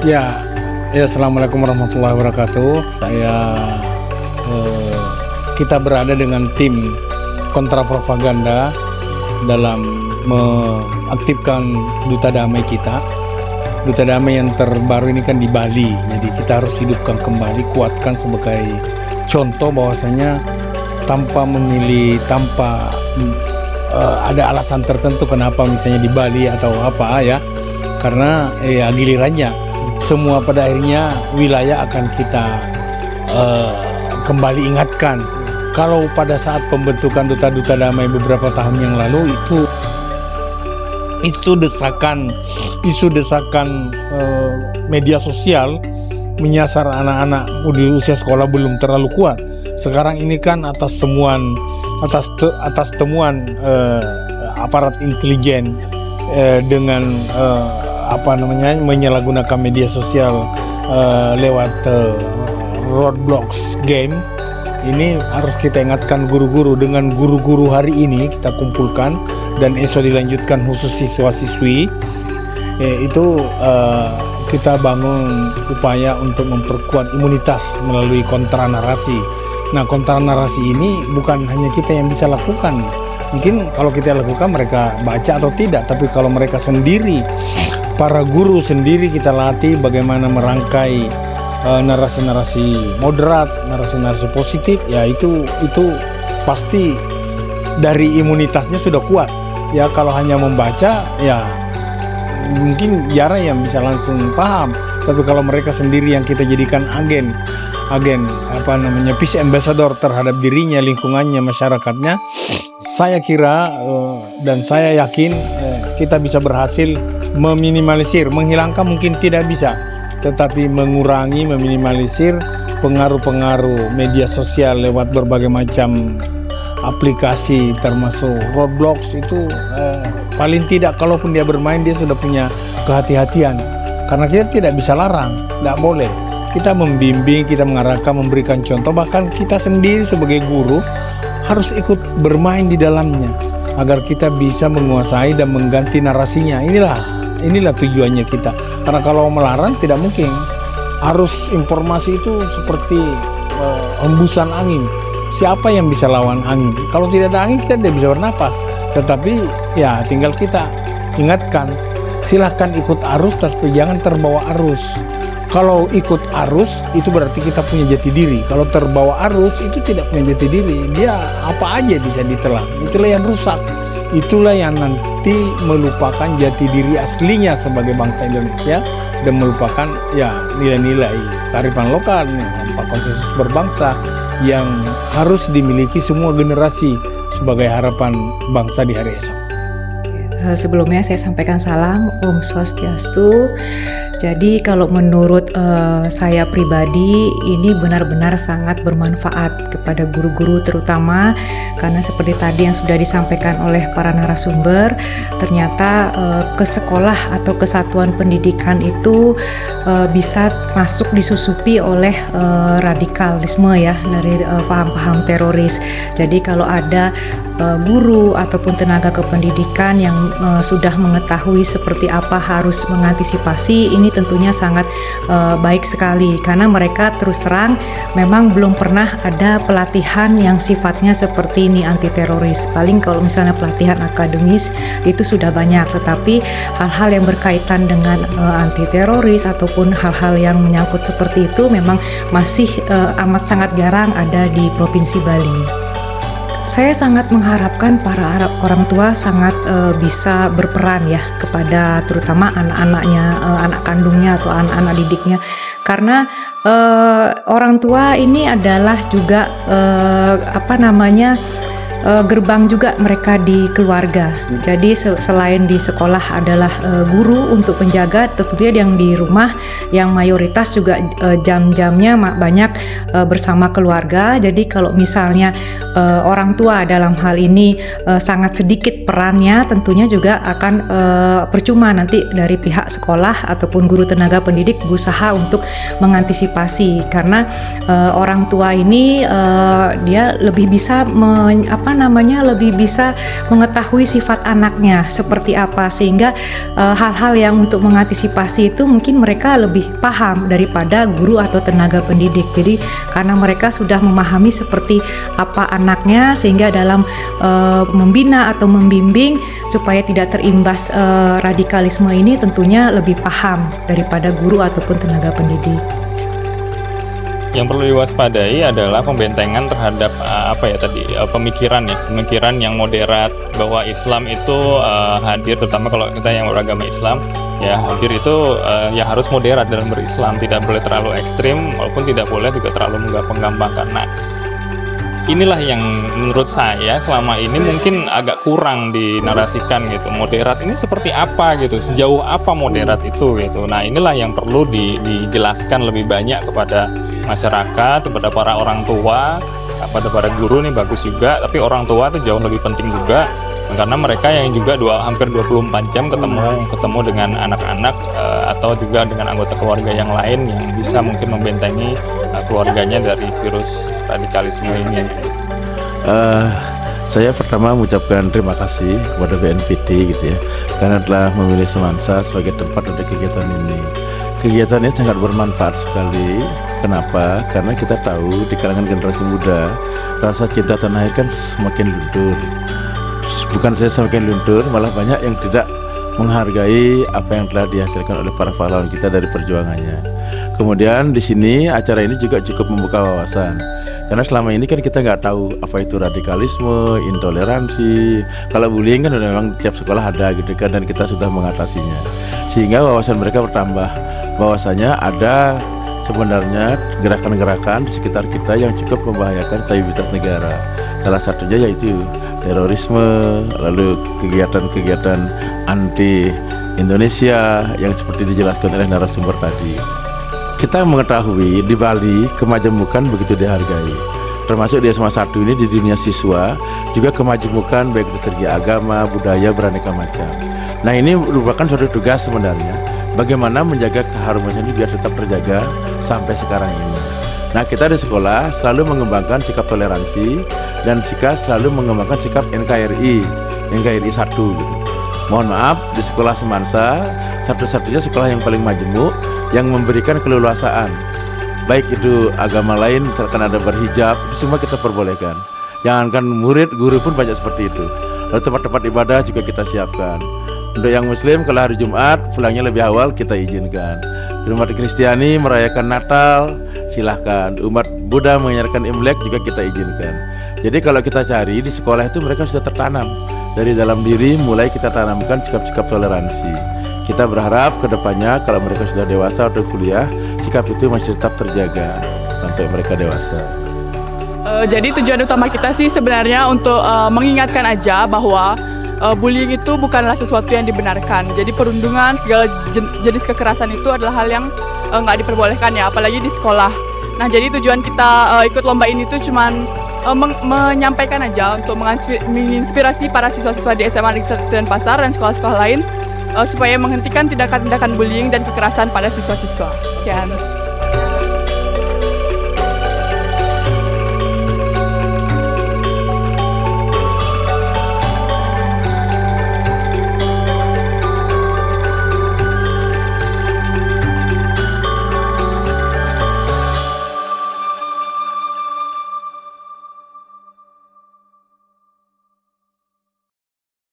Ya, Assalamualaikum warahmatullahi wabarakatuh. Kita berada dengan tim kontra propaganda dalam mengaktifkan duta damai kita. Duta damai yang terbaru ini kan di Bali, jadi kita harus hidupkan kembali, kuatkan sebagai contoh bahwasanya tanpa ada alasan tertentu kenapa misalnya di Bali atau apa ya, karena gilirannya semua pada akhirnya wilayah akan kita kembali ingatkan. Kalau pada saat pembentukan duta-duta damai beberapa tahun yang lalu itu isu desakan media sosial menyasar anak-anak di usia sekolah belum terlalu kuat. Sekarang ini kan atas temuan aparat intelijen dengan menyalahgunakan media sosial lewat Roblox game. Ini harus kita ingatkan guru-guru. Dengan guru-guru hari ini kita kumpulkan dan esok dilanjutkan khusus siswa-siswi. Kita bangun upaya untuk memperkuat imunitas melalui kontra narasi. Nah, kontra narasi ini bukan hanya kita yang bisa lakukan. Mungkin kalau kita lakukan mereka baca atau tidak, tapi kalau mereka sendiri, para guru sendiri kita latih bagaimana merangkai narasi-narasi moderat, narasi-narasi positif, ya itu pasti dari imunitasnya sudah kuat. Ya kalau hanya membaca, ya mungkin jarang yang bisa langsung paham. Tapi kalau mereka sendiri yang kita jadikan agen peace ambassador terhadap dirinya, lingkungannya, masyarakatnya, saya kira dan saya yakin kita bisa berhasil meminimalisir, menghilangkan mungkin tidak bisa, tetapi mengurangi, meminimalisir pengaruh-pengaruh media sosial lewat berbagai macam aplikasi termasuk Roblox itu paling tidak kalaupun dia bermain dia sudah punya kehati-hatian, karena kita tidak bisa larang, tidak boleh. Kita membimbing, kita mengarahkan, memberikan contoh, bahkan kita sendiri sebagai guru harus ikut bermain di dalamnya agar kita bisa menguasai dan mengganti narasinya. Inilah tujuannya kita. Karena kalau melarang tidak mungkin. Arus informasi itu seperti hembusan angin. Siapa yang bisa lawan angin? Kalau tidak ada angin kita tidak bisa bernapas. Tetapi ya tinggal kita ingatkan, silahkan ikut arus tapi jangan terbawa arus. Kalau ikut arus itu berarti kita punya jati diri. Kalau terbawa arus itu tidak punya jati diri. Dia apa aja bisa ditelan. Itulah yang rusak. Itulah yang nanti melupakan jati diri aslinya sebagai bangsa Indonesia dan melupakan ya nilai-nilai kearifan lokal, konsensus berbangsa yang harus dimiliki semua generasi sebagai harapan bangsa di hari esok. Sebelumnya saya sampaikan salam Om Swastiastu. Jadi kalau menurut saya pribadi ini benar-benar sangat bermanfaat kepada guru-guru terutama karena seperti tadi yang sudah disampaikan oleh para narasumber, ternyata ke sekolah atau kesatuan pendidikan itu bisa masuk disusupi oleh radikalisme ya, dari paham-paham teroris. Jadi kalau ada guru ataupun tenaga kependidikan yang sudah mengetahui seperti apa harus mengantisipasi, ini tentunya sangat baik sekali karena mereka terus terang memang belum pernah ada pelatihan yang sifatnya seperti ini anti teroris. Paling kalau misalnya pelatihan akademis itu sudah banyak, tetapi hal-hal yang berkaitan dengan anti teroris ataupun hal-hal yang menyangkut seperti itu memang masih amat sangat jarang ada di Provinsi Bali. Saya sangat mengharapkan para orang tua sangat bisa berperan ya kepada terutama anak-anaknya, anak kandungnya atau anak-anak didiknya, karena orang tua ini adalah juga gerbang juga mereka di keluarga. Jadi selain di sekolah adalah guru untuk penjaga, tentunya yang di rumah yang mayoritas juga jam-jamnya banyak bersama keluarga. Jadi kalau misalnya orang tua dalam hal ini sangat sedikit perannya, tentunya juga akan percuma nanti dari pihak sekolah ataupun guru tenaga pendidik berusaha untuk mengantisipasi, karena orang tua ini dia lebih bisa lebih bisa mengetahui sifat anaknya seperti apa, sehingga hal-hal yang untuk mengantisipasi itu mungkin mereka lebih paham daripada guru atau tenaga pendidik. Jadi karena mereka sudah memahami seperti apa anaknya, sehingga dalam membina atau membimbing supaya tidak terimbas radikalisme ini tentunya lebih paham daripada guru ataupun tenaga pendidik. Yang perlu diwaspadai adalah pembentengan terhadap pemikiran yang moderat, bahwa Islam itu hadir, terutama kalau kita yang beragama Islam ya, hadir itu ya harus moderat dalam berislam, tidak boleh terlalu ekstrim walaupun tidak boleh juga terlalu menggampang-gampangkan. Nah, inilah yang menurut saya selama ini mungkin agak kurang dinarasikan gitu. Moderat ini seperti apa gitu, sejauh apa moderat itu gitu. Nah, inilah yang perlu dijelaskan lebih banyak kepada masyarakat, kepada para orang tua, kepada para guru nih bagus juga, tapi orang tua itu jauh lebih penting juga, karena mereka yang juga hampir 24 jam ketemu dengan anak-anak atau juga dengan anggota keluarga yang lain yang bisa mungkin membentengi keluarganya dari virus radikalisme ini. Saya pertama mengucapkan terima kasih kepada BNPT gitu ya, karena telah memilih Semansa sebagai tempat untuk kegiatan ini. Kegiatan ini sangat bermanfaat sekali. Kenapa? Karena kita tahu di kalangan generasi muda rasa cinta tanah air kan semakin luntur. Bukan saja semakin luntur, malah banyak yang tidak menghargai apa yang telah dihasilkan oleh para pahlawan kita dari perjuangannya. Kemudian di sini acara ini juga cukup membuka wawasan. Karena selama ini kan kita nggak tahu apa itu radikalisme, intoleransi. Kalau bullying kan memang tiap sekolah ada gitu kan, dan kita sudah mengatasinya. Sehingga wawasan mereka bertambah. Bahwasanya ada sebenarnya gerakan-gerakan di sekitar kita yang cukup membahayakan stabilitas negara. Salah satunya yaitu terorisme, lalu kegiatan-kegiatan anti Indonesia yang seperti dijelaskan oleh narasumber tadi. Kita mengetahui di Bali kemajemukan begitu dihargai. Termasuk di SMA 1 ini di dunia siswa juga kemajemukan baik dari segi agama, budaya, beraneka macam. Nah, ini merupakan suatu tugas sebenarnya. Bagaimana menjaga keharmonisan ini biar tetap terjaga sampai sekarang ini. Nah, kita di sekolah selalu mengembangkan sikap toleransi dan selalu mengembangkan sikap NKRI 1 gitu. Mohon maaf, di sekolah Semansa satu-satunya sekolah yang paling majemuk yang memberikan keleluasaan. Baik itu agama lain, misalkan ada berhijab, itu semua kita perbolehkan. Jangankan murid, guru pun banyak seperti itu. Lalu tempat-tempat ibadah juga kita siapkan. Untuk yang Muslim, kalau hari Jumat pulangnya lebih awal kita izinkan. Umat Kristiani merayakan Natal, silahkan. Umat Buddha menyarankan Imlek juga kita izinkan. Jadi kalau kita cari di sekolah itu mereka sudah tertanam. Dari dalam diri mulai kita tanamkan sikap-sikap toleransi. Kita berharap ke depannya kalau mereka sudah dewasa atau kuliah, sikap itu masih tetap terjaga sampai mereka dewasa. Jadi tujuan utama kita sih sebenarnya untuk mengingatkan aja bahwa bullying itu bukanlah sesuatu yang dibenarkan. Jadi perundungan, segala jenis kekerasan itu adalah hal yang nggak diperbolehkan ya, apalagi di sekolah. Nah, jadi tujuan kita ikut lomba ini tuh cuman menyampaikan aja untuk menginspirasi para siswa-siswa di SMA Negeri 1 Denpasar dan sekolah-sekolah lain supaya menghentikan tindakan-tindakan bullying dan kekerasan pada siswa-siswa. Sekian.